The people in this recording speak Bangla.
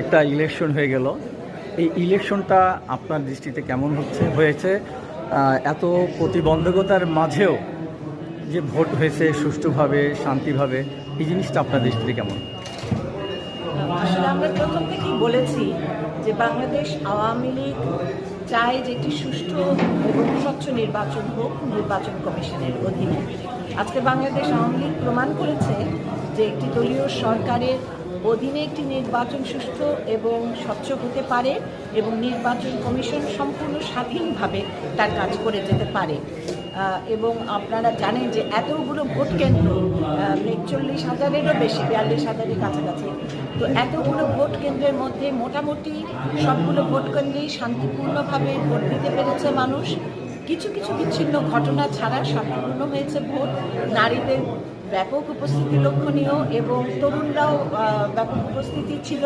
একটা ইলেকশন হয়ে গেল। এই ইলেকশনটা আপনার দৃষ্টিতে কেমন হয়েছে? এত প্রতিবন্ধকতার মাঝেও যে ভোট হয়েছে সুষ্ঠুভাবে, শান্তিভাবে, এই জিনিসটা আপনার দৃষ্টিতে কেমন? আসলে আমরা প্রথম থেকেই বলেছি যে বাংলাদেশ আওয়ামী লীগ চায় যে একটি সুষ্ঠু এবং স্বচ্ছ নির্বাচন হোক নির্বাচন কমিশনের অধীনে। আজকে বাংলাদেশ আওয়ামী লীগ প্রমাণ করেছে যে একটি দলীয় সরকারের অধীনে একটি নির্বাচন সুষ্ঠু এবং স্বচ্ছ হতে পারে এবং নির্বাচন কমিশন সম্পূর্ণ স্বাধীনভাবে তার কাজ করে যেতে পারে। এবং আপনারা জানেন যে এতগুলো ভোট কেন্দ্র, ৪১,০০০-এরও বেশি, ৪২,০০০-এর কাছাকাছি, তো এতগুলো ভোট কেন্দ্রের মধ্যে মোটামুটি সবগুলো ভোট কেন্দ্রেই শান্তিপূর্ণভাবে ভোট দিতে পেরেছে মানুষ। কিছু কিছু বিচ্ছিন্ন ঘটনা ছাড়া শান্তিপূর্ণ হয়েছে ভোট। নারীদের ব্যাপক উপস্থিতি লক্ষণীয় এবং তরুণরাও ব্যাপক উপস্থিতি ছিল।